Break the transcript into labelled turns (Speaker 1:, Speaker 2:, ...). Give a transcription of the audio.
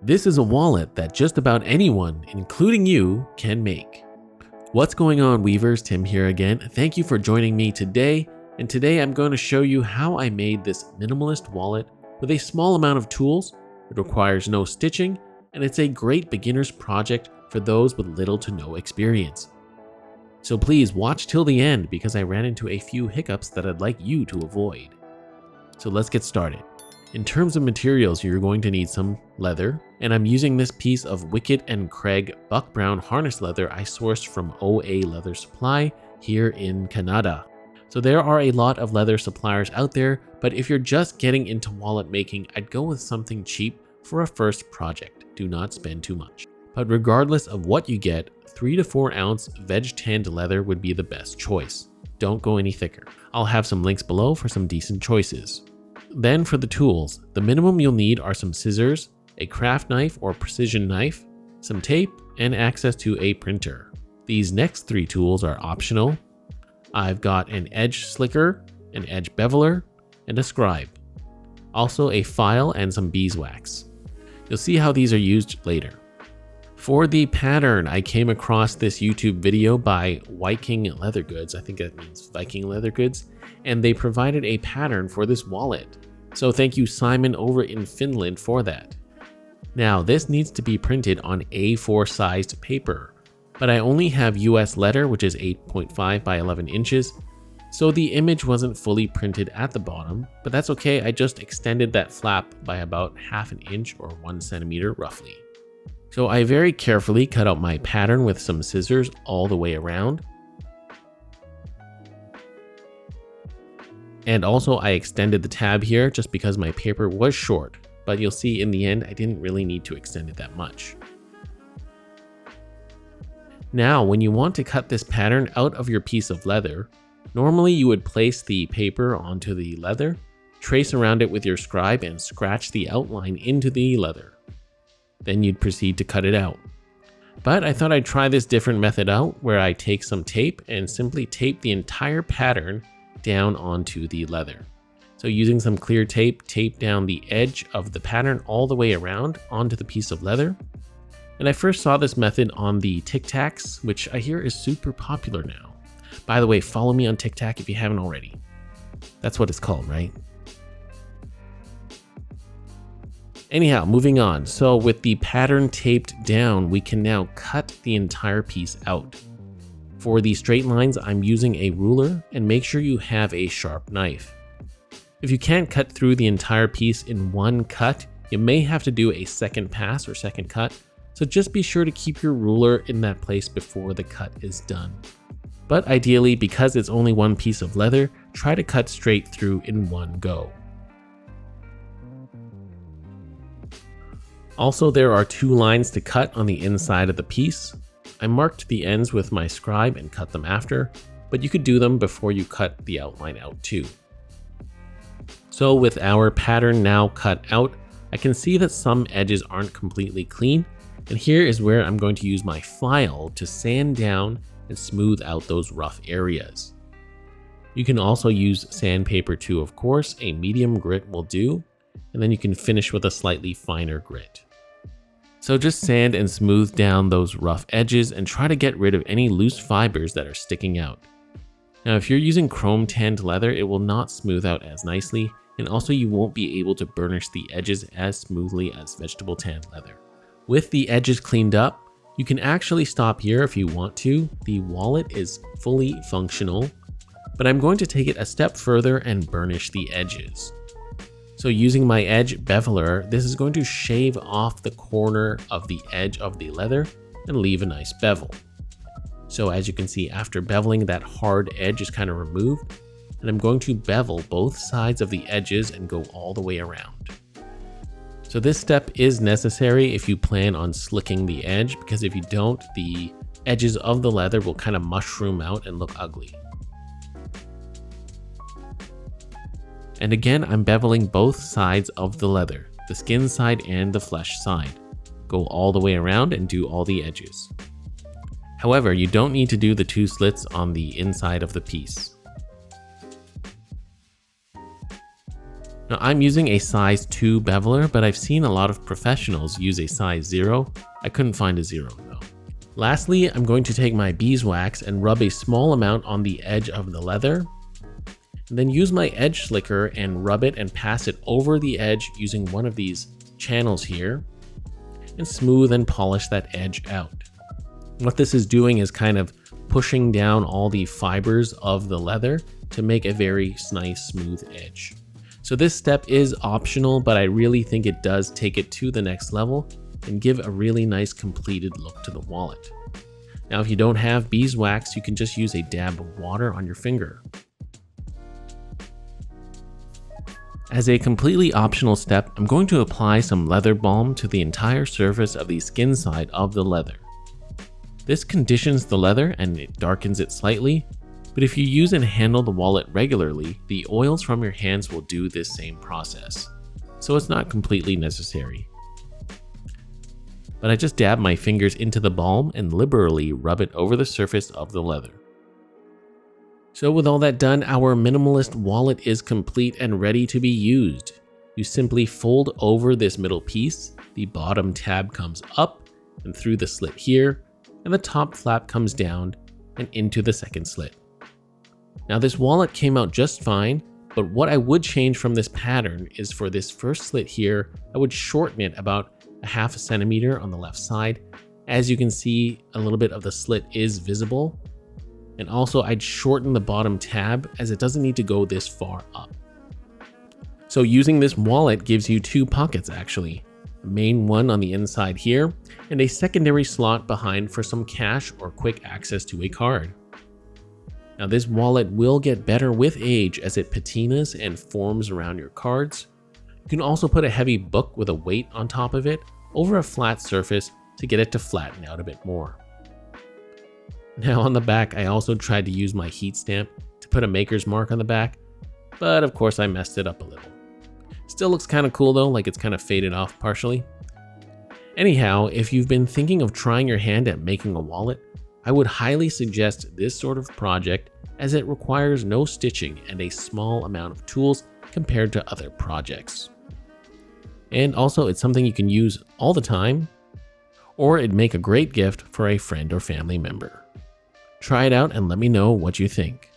Speaker 1: This is a wallet that just about anyone, including you, can make. What's going on, weavers? Tim here again. Thank you for joining me today. And today I'm going to show you how I made this minimalist wallet with a small amount of tools. It requires no stitching, and it's a great beginner's project for those with little to no experience. So please watch till the end because I ran into a few hiccups that I'd like you to avoid. So let's get started. In terms of materials, you're going to need some leather, and I'm using this piece of Wickett & Craig buck brown harness leather I sourced from OA Leather Supply here in Canada. So there are a lot of leather suppliers out there, but if you're just getting into wallet making, I'd go with something cheap for a first project. Do not spend too much. But regardless of what you get, 3 to 4 ounce veg tanned leather would be the best choice. Don't go any thicker. I'll have some links below for some decent choices. Then for the tools, the minimum you'll need are some scissors, a craft knife or precision knife, some tape, and access to a printer. These next 3 tools are optional. I've got an edge slicker, an edge beveler, and a scribe. Also a file and some beeswax. You'll see how these are used later. For the pattern, I came across this YouTube video by Viking Leather Goods, I think that means Viking Leather Goods, and they provided a pattern for this wallet. So thank you, Simon, over in Finland for that. Now this needs to be printed on A4 sized paper, but I only have US letter, which is 8.5 by 11 inches. So the image wasn't fully printed at the bottom, but that's okay. I just extended that flap by about ½ an inch or 1 centimeter roughly. So I very carefully cut out my pattern with some scissors all the way around. And also I extended the tab here just because my paper was short, but you'll see in the end I didn't really need to extend it that much. Now when you want to cut this pattern out of your piece of leather, normally you would place the paper onto the leather, trace around it with your scribe and scratch the outline into the leather. Then you'd proceed to cut it out. But I thought I'd try this different method out where I take some tape and simply tape the entire pattern down onto the leather. So using some clear tape, tape down the edge of the pattern all the way around onto the piece of leather. And I first saw this method on the Tic Tacs, which I hear is super popular now. By the way, follow me on Tic Tac if you haven't already. That's what it's called, right? Anyhow, moving on. So with the pattern taped down, we can now cut the entire piece out. For the straight lines, I'm using a ruler, and make sure you have a sharp knife. If you can't cut through the entire piece in one cut, you may have to do a second pass or second cut, so just be sure to keep your ruler in that place before the cut is done. But ideally, because it's only one piece of leather, try to cut straight through in one go. Also, there are 2 lines to cut on the inside of the piece. I marked the ends with my scribe and cut them after, but you could do them before you cut the outline out too. So with our pattern now cut out, I can see that some edges aren't completely clean, and here is where I'm going to use my file to sand down and smooth out those rough areas. You can also use sandpaper too, of course. A medium grit will do, and then you can finish with a slightly finer grit. So just sand and smooth down those rough edges and try to get rid of any loose fibers that are sticking out. Now if you're using chrome tanned leather, it will not smooth out as nicely, and also you won't be able to burnish the edges as smoothly as vegetable tanned leather. With the edges cleaned up, you can actually stop here if you want to. The wallet is fully functional, but I'm going to take it a step further and burnish the edges. So using my edge beveler, this is going to shave off the corner of the edge of the leather and leave a nice bevel. So as you can see, after beveling, that hard edge is kind of removed, and I'm going to bevel both sides of the edges and go all the way around. So this step is necessary if you plan on slicking the edge, because if you don't, the edges of the leather will kind of mushroom out and look ugly. And again, I'm beveling both sides of the leather, the skin side and the flesh side. Go all the way around and do all the edges. However, you don't need to do the 2 slits on the inside of the piece. Now I'm using a size 2 beveler, but I've seen a lot of professionals use a size 0. I couldn't find a 0 though. Lastly, I'm going to take my beeswax and rub a small amount on the edge of the leather. And then use my edge slicker and rub it and pass it over the edge using one of these channels here. And smooth and polish that edge out. What this is doing is kind of pushing down all the fibers of the leather to make a very nice smooth edge. So this step is optional, but I really think it does take it to the next level and give a really nice completed look to the wallet. Now if you don't have beeswax, you can just use a dab of water on your finger. As a completely optional step, I'm going to apply some leather balm to the entire surface of the skin side of the leather. This conditions the leather and it darkens it slightly, but if you use and handle the wallet regularly, the oils from your hands will do this same process, so it's not completely necessary. But I just dab my fingers into the balm and liberally rub it over the surface of the leather. So with all that done, our minimalist wallet is complete and ready to be used. You simply fold over this middle piece, the bottom tab comes up and through the slit here, and the top flap comes down and into the second slit. Now this wallet came out just fine, but what I would change from this pattern is for this first slit here, I would shorten it about a half a centimeter on the left side. As you can see, a little bit of the slit is visible. And also I'd shorten the bottom tab as it doesn't need to go this far up. So using this wallet gives you two pockets actually. A main one on the inside here and a secondary slot behind for some cash or quick access to a card. Now this wallet will get better with age as it patinas and forms around your cards. You can also put a heavy book with a weight on top of it over a flat surface to get it to flatten out a bit more. Now on the back, I also tried to use my heat stamp to put a maker's mark on the back, but of course I messed it up a little. Still looks kind of cool though, like it's kind of faded off partially. Anyhow, if you've been thinking of trying your hand at making a wallet, I would highly suggest this sort of project as it requires no stitching and a small amount of tools compared to other projects. And also it's something you can use all the time, or it'd make a great gift for a friend or family member. Try it out and let me know what you think.